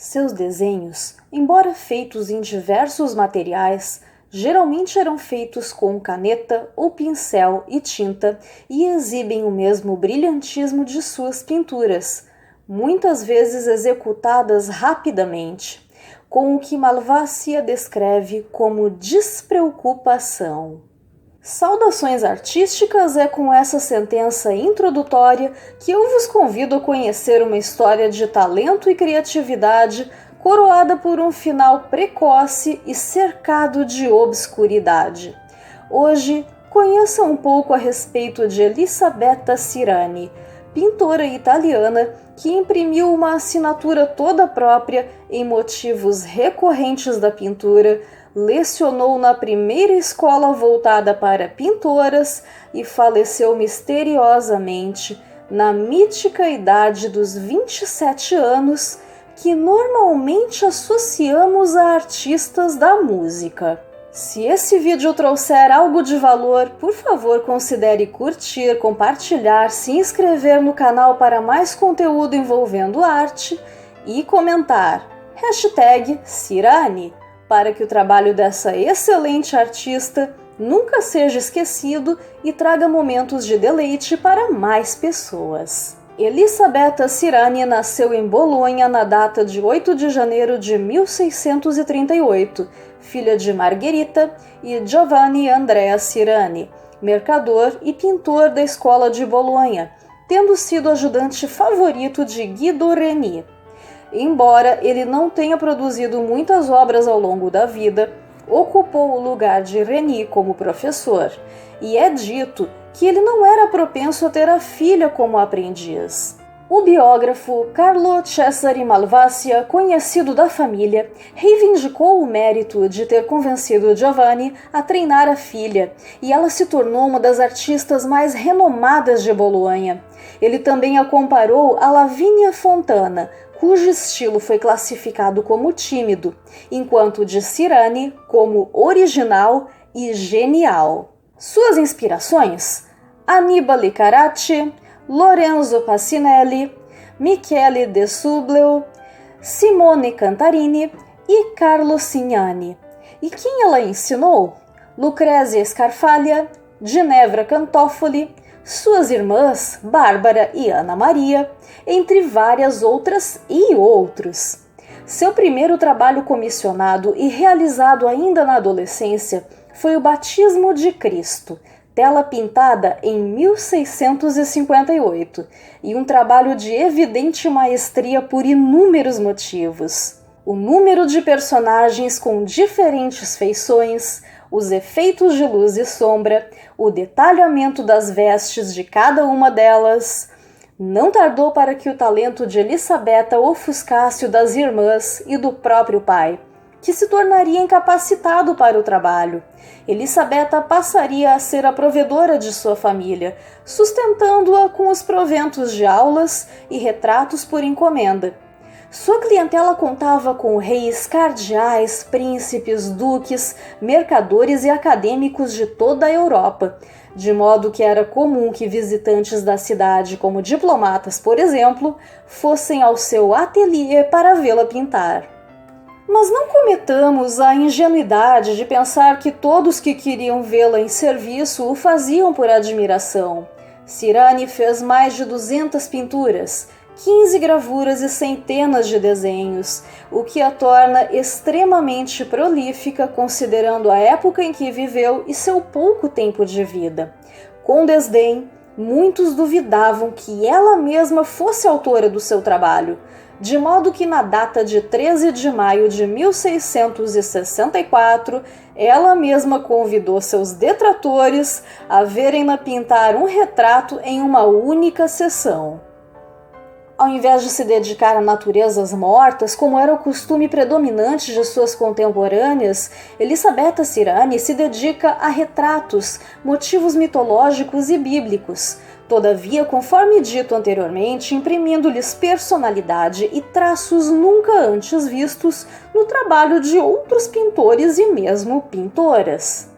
Seus desenhos, embora feitos em diversos materiais, geralmente eram feitos com caneta ou pincel e tinta e exibem o mesmo brilhantismo de suas pinturas, muitas vezes executadas rapidamente, com o que Malvasia descreve como despreocupação. Saudações artísticas, é com essa sentença introdutória que eu vos convido a conhecer uma história de talento e criatividade coroada por um final precoce e cercado de obscuridade. Hoje, conheça um pouco a respeito de Elisabetta Sirani, pintora italiana que imprimiu uma assinatura toda própria em motivos recorrentes da pintura, lecionou na primeira escola voltada para pintoras e faleceu misteriosamente na mítica idade dos 27 anos, que normalmente associamos a artistas da música. Se esse vídeo trouxer algo de valor, por favor considere curtir, compartilhar, se inscrever no canal para mais conteúdo envolvendo arte e comentar #Sirani, para que o trabalho dessa excelente artista nunca seja esquecido e traga momentos de deleite para mais pessoas. Elisabetta Sirani nasceu em Bolonha na data de 8 de janeiro de 1638, filha de Margherita e Giovanni Andrea Sirani, mercador e pintor da escola de Bolonha, tendo sido ajudante favorito de Guido Reni. Embora ele não tenha produzido muitas obras ao longo da vida, ocupou o lugar de Reni como professor, e é dito que ele não era propenso a ter a filha como aprendiz. O biógrafo Carlo Cesare Malvasia, conhecido da família, reivindicou o mérito de ter convencido Giovanni a treinar a filha, e ela se tornou uma das artistas mais renomadas de Bolonha. Ele também a comparou a Lavinia Fontana, cujo estilo foi classificado como tímido, enquanto o de Sirani como original e genial. Suas inspirações: Annibale Carracci, Lorenzo Passinelli, Michele de Subleu, Simone Cantarini e Carlo Signani. E quem ela ensinou? Lucrezia Scarfaglia, Ginevra Cantofoli, suas irmãs Bárbara e Ana Maria, entre várias outras e outros. Seu primeiro trabalho comissionado e realizado ainda na adolescência foi o Batismo de Cristo, tela pintada em 1658, e um trabalho de evidente maestria por inúmeros motivos. O número de personagens com diferentes feições, os efeitos de luz e sombra, o detalhamento das vestes de cada uma delas. Não tardou para que o talento de Elisabetta ofuscasse o das irmãs e do próprio pai, que se tornaria incapacitado para o trabalho. Elisabetta passaria a ser a provedora de sua família, sustentando-a com os proventos de aulas e retratos por encomenda. Sua clientela contava com reis, cardeais, príncipes, duques, mercadores e acadêmicos de toda a Europa, de modo que era comum que visitantes da cidade, como diplomatas, por exemplo, fossem ao seu ateliê para vê-la pintar. Mas não cometamos a ingenuidade de pensar que todos que queriam vê-la em serviço o faziam por admiração. Sirani fez mais de 200 pinturas, 15 gravuras e centenas de desenhos, o que a torna extremamente prolífica considerando a época em que viveu e seu pouco tempo de vida. Com desdém, muitos duvidavam que ela mesma fosse autora do seu trabalho, de modo que na data de 13 de maio de 1664, ela mesma convidou seus detratores a verem-na pintar um retrato em uma única sessão. Ao invés de se dedicar a naturezas mortas, como era o costume predominante de suas contemporâneas, Elisabetta Sirani se dedica a retratos, motivos mitológicos e bíblicos, todavia, conforme dito anteriormente, imprimindo-lhes personalidade e traços nunca antes vistos no trabalho de outros pintores e mesmo pintoras.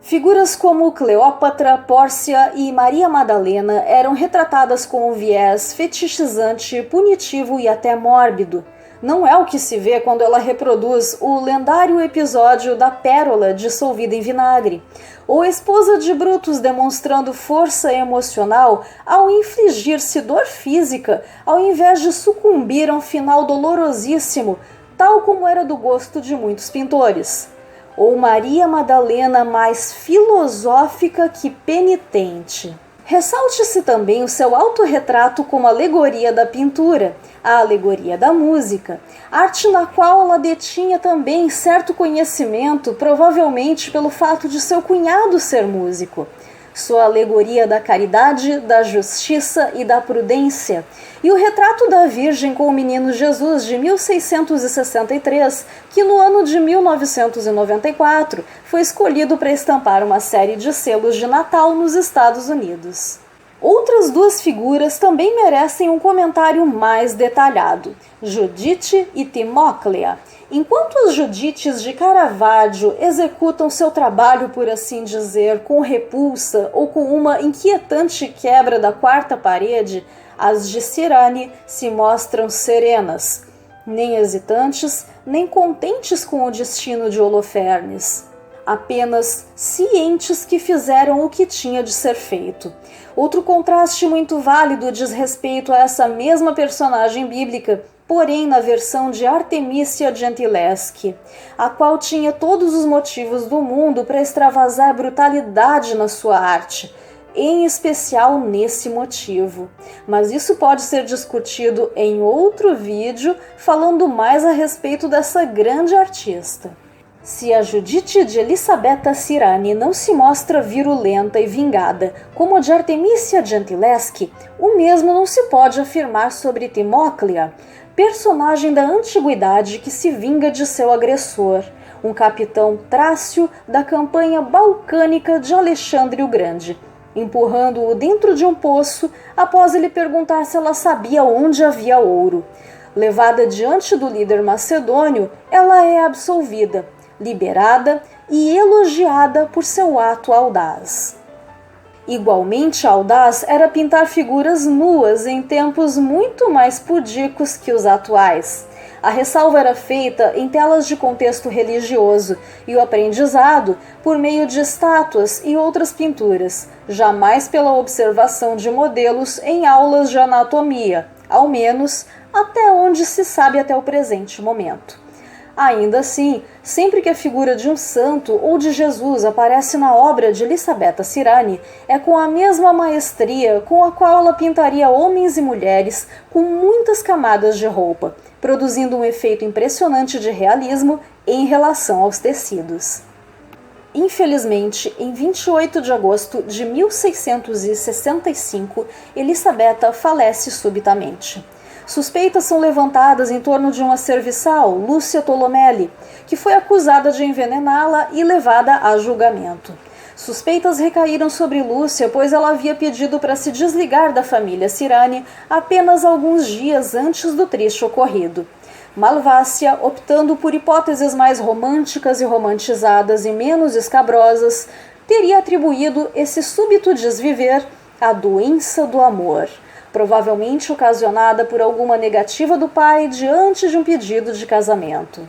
Figuras como Cleópatra, Pórcia e Maria Madalena eram retratadas com um viés fetichizante, punitivo e até mórbido, Não é o que se vê quando ela reproduz o lendário episódio da pérola dissolvida em vinagre, ou a esposa de Brutus demonstrando força emocional ao infligir-se dor física ao invés de sucumbir a um final dolorosíssimo, tal como era do gosto de muitos pintores. Ou Maria Madalena mais filosófica que penitente. Ressalte-se também o seu autorretrato como alegoria da pintura, a alegoria da música, arte na qual ela detinha também certo conhecimento, provavelmente pelo fato de seu cunhado ser músico. Sua alegoria da caridade, da justiça e da prudência, e o retrato da Virgem com o Menino Jesus de 1663, que no ano de 1994 foi escolhido para estampar uma série de selos de Natal nos Estados Unidos. Outras duas figuras também merecem um comentário mais detalhado, Judite e Timóclea. Enquanto as Judites de Caravaggio executam seu trabalho, por assim dizer, com repulsa ou com uma inquietante quebra da quarta parede, as de Cirane se mostram serenas, nem hesitantes, nem contentes com o destino de Holofernes, apenas cientes que fizeram o que tinha de ser feito. Outro contraste muito válido diz respeito a essa mesma personagem bíblica, porém na versão de Artemisia Gentileschi, a qual tinha todos os motivos do mundo para extravasar brutalidade na sua arte, em especial nesse motivo. Mas isso pode ser discutido em outro vídeo, falando mais a respeito dessa grande artista. Se a Judite de Elisabetta Cirani não se mostra virulenta e vingada como a de Artemisia Gentileschi, o mesmo não se pode afirmar sobre Timóclea, personagem da antiguidade que se vinga de seu agressor, um capitão trácio da campanha balcânica de Alexandre o Grande, empurrando-o dentro de um poço após ele perguntar se ela sabia onde havia ouro. Levada diante do líder macedônio, ela é absolvida, liberada e elogiada por seu ato audaz. Igualmente audaz era pintar figuras nuas em tempos muito mais pudicos que os atuais. A ressalva era feita em telas de contexto religioso e o aprendizado por meio de estátuas e outras pinturas, jamais pela observação de modelos em aulas de anatomia, ao menos até onde se sabe até o presente momento. Ainda assim, sempre que a figura de um santo ou de Jesus aparece na obra de Elisabetta Cirani, é com a mesma maestria com a qual ela pintaria homens e mulheres com muitas camadas de roupa, produzindo um efeito impressionante de realismo em relação aos tecidos. Infelizmente, em 28 de agosto de 1665, Elisabetta falece subitamente. Suspeitas são levantadas em torno de uma serviçal, Lúcia Tolomelli, que foi acusada de envenená-la e levada a julgamento. Suspeitas recaíram sobre Lúcia, pois ela havia pedido para se desligar da família Cirani apenas alguns dias antes do triste ocorrido. Malvácia, optando por hipóteses mais românticas e romantizadas e menos escabrosas, teria atribuído esse súbito desviver à doença do amor, provavelmente ocasionada por alguma negativa do pai diante de um pedido de casamento.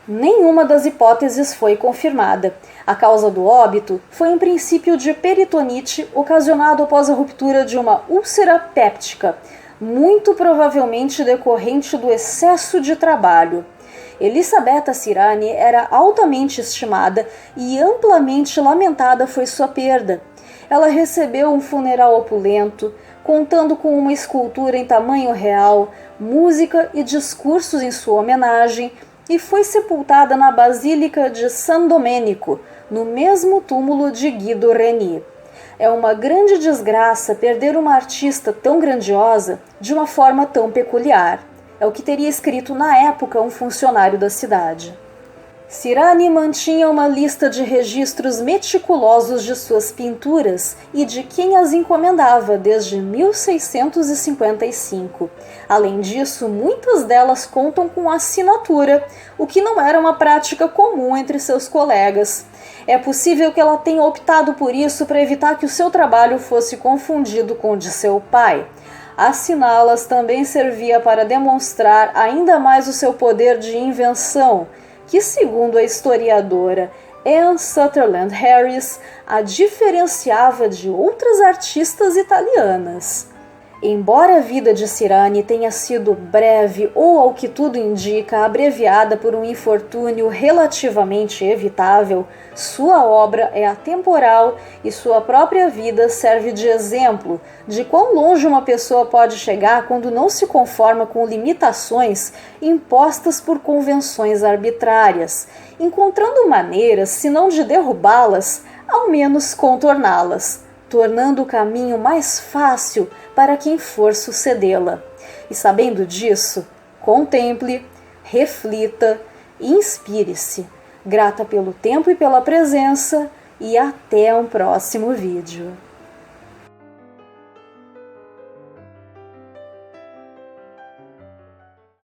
Nenhuma das hipóteses foi confirmada. A causa do óbito foi um princípio de peritonite ocasionado após a ruptura de uma úlcera péptica, muito provavelmente decorrente do excesso de trabalho. Elisabetta Cirani era altamente estimada e amplamente lamentada foi sua perda. Ela recebeu um funeral opulento, contando com uma escultura em tamanho real, música e discursos em sua homenagem, e foi sepultada na Basílica de San Domenico, no mesmo túmulo de Guido Reni. É uma grande desgraça perder uma artista tão grandiosa de uma forma tão peculiar. É o que teria escrito na época um funcionário da cidade. Cirani mantinha uma lista de registros meticulosos de suas pinturas e de quem as encomendava desde 1655. Além disso, muitas delas contam com assinatura, o que não era uma prática comum entre seus colegas. É possível que ela tenha optado por isso para evitar que o seu trabalho fosse confundido com o de seu pai. Assiná-las também servia para demonstrar ainda mais o seu poder de invenção, que, segundo a historiadora Anne Sutherland Harris, a diferenciava de outras artistas italianas. Embora a vida de Cirane tenha sido breve ou, ao que tudo indica, abreviada por um infortúnio relativamente evitável, sua obra é atemporal e sua própria vida serve de exemplo de quão longe uma pessoa pode chegar quando não se conforma com limitações impostas por convenções arbitrárias, encontrando maneiras, se não de derrubá-las, ao menos contorná-las, tornando o caminho mais fácil para quem for sucedê-la. E sabendo disso, contemple, reflita e inspire-se. Grata pelo tempo e pela presença, e até um próximo vídeo.